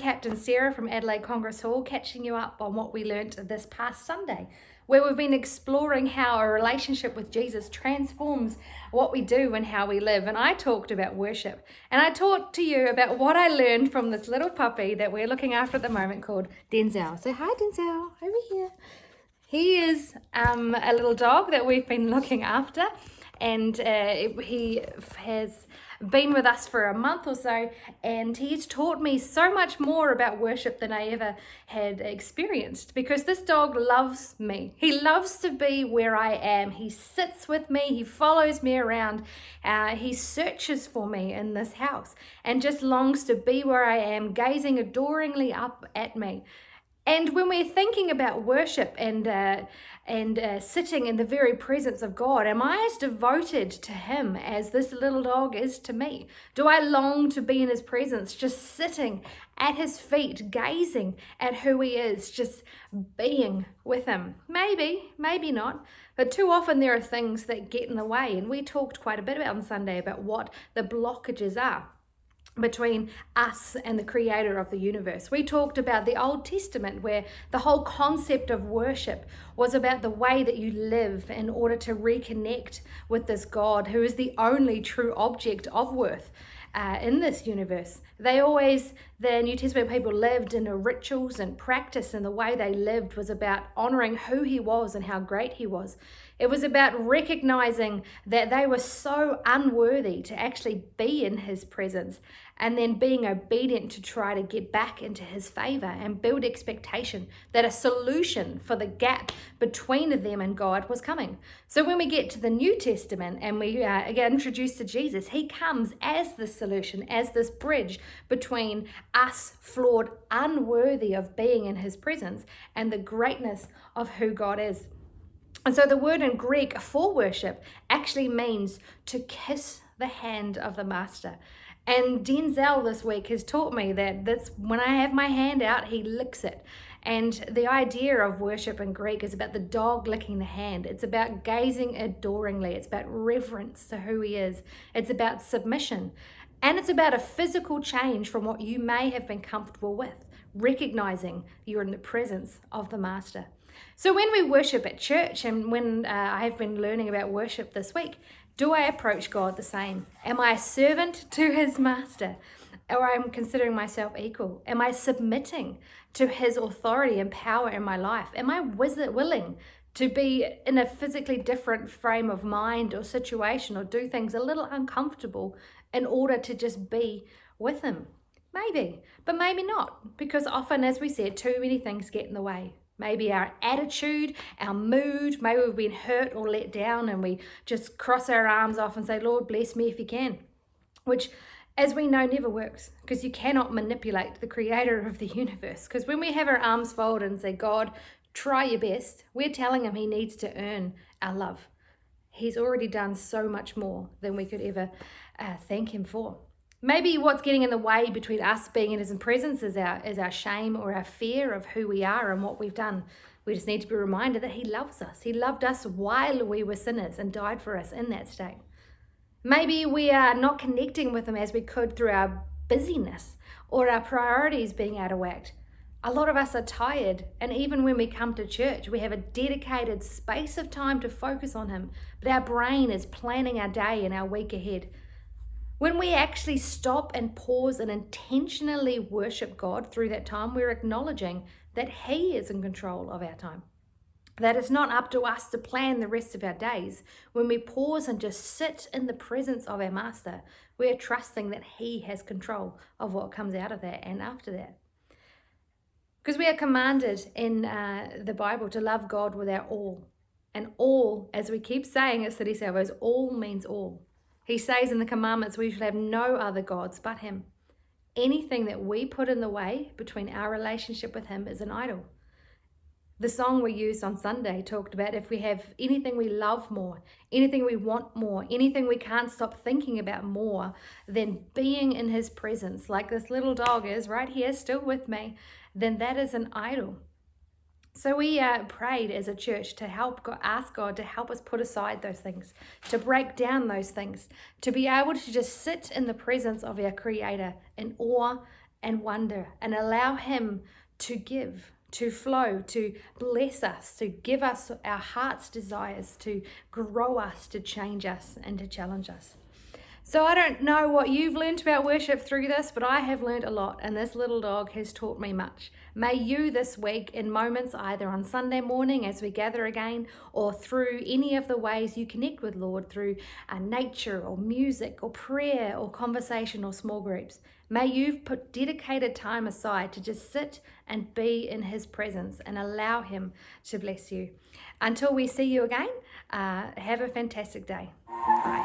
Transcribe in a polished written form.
Captain Sarah from Adelaide Congress Hall, catching you up on what we learnt this past Sunday, where we've been exploring how a relationship with Jesus transforms what we do and how we live. And I talked about worship, and I talked to you about what I learned from this little puppy that we're looking after at the moment called Denzel. So hi Denzel, over here. He is a little dog that we've been looking after, and he has been with us for a month or so, and he's taught me so much more about worship than I ever had experienced, because this dog loves me. He loves to be where I am. He sits with me, he follows me around, he searches for me in this house and just longs to be where I am, gazing adoringly up at me. And when we're thinking about worship and sitting in the very presence of God, am I as devoted to Him as this little dog is to me? Do I long to be in His presence, just sitting at His feet, gazing at who He is, just being with Him? Maybe, maybe not. But too often there are things that get in the way. And we talked quite a bit about on Sunday about what the blockages are between us and the creator of the universe. We talked about the Old Testament, where the whole concept of worship was about the way that you live in order to reconnect with this God who is the only true object of worth in this universe. The New Testament people lived in rituals and practice, and the way they lived was about honoring who He was and how great He was. It was about recognizing that they were so unworthy to actually be in His presence, and then being obedient to try to get back into His favor and build expectation that a solution for the gap between them and God was coming. So when we get to the New Testament and we get introduced to Jesus, He comes as the solution, as this bridge between us, flawed, unworthy of being in His presence, and the greatness of who God is. And so the word in Greek for worship actually means to kiss the hand of the master. And Denzel this week has taught me that that's when I have my hand out, he licks it. And the idea of worship in Greek is about the dog licking the hand. It's about gazing adoringly. It's about reverence to who He is. It's about submission. And it's about a physical change from what you may have been comfortable with, recognizing you're in the presence of the master. So when we worship at church, and when I have been learning about worship this week, do I approach God the same? Am I a servant to His master? Or I'm considering myself equal? Am I submitting to His authority and power in my life? Am I willing to be in a physically different frame of mind or situation, or do things a little uncomfortable in order to just be with Him? Maybe, but maybe not, because often, as we said, too many things get in the way. Maybe our attitude, our mood, maybe we've been hurt or let down, and we just cross our arms off and say, Lord, bless me if you can, which, as we know, never works, because you cannot manipulate the creator of the universe. Because when we have our arms folded and say, God, try your best, we're telling Him He needs to earn our love. He's already done so much more than we could ever thank Him for. Maybe what's getting in the way between us being in His presence is our shame or our fear of who we are and what we've done. We just need to be reminded that He loves us. He loved us while we were sinners and died for us in that state. Maybe we are not connecting with Him as we could through our busyness or our priorities being out of whack. A lot of us are tired, and even when we come to church, we have a dedicated space of time to focus on Him, but our brain is planning our day and our week ahead. When we actually stop and pause and intentionally worship God through that time, we're acknowledging that He is in control of our time. That it's not up to us to plan the rest of our days. When we pause and just sit in the presence of our Master, we are trusting that He has control of what comes out of that and after that. Because we are commanded in the Bible to love God with our all. And all, as we keep saying at City Salvos, all means all. He says in the commandments we should have no other gods but Him. Anything that we put in the way between our relationship with Him is an idol. The song we used on Sunday talked about if we have anything we love more, anything we want more, anything we can't stop thinking about more than being in His presence, like this little dog is right here still with me, then that is an idol. So we prayed as a church to ask God to help us put aside those things, to break down those things, to be able to just sit in the presence of our Creator in awe and wonder, and allow him to give, to flow, to bless us, to give us our heart's desires, to grow us, to change us, and to challenge us. So I don't know what you've learned about worship through this, but I have learned a lot, and this little dog has taught me much. May you this week, in moments either on Sunday morning as we gather again, or through any of the ways you connect with Lord, through nature or music or prayer or conversation or small groups, may you put dedicated time aside to just sit and be in his presence and allow him to bless you. Until we see you again, have a fantastic day. Bye.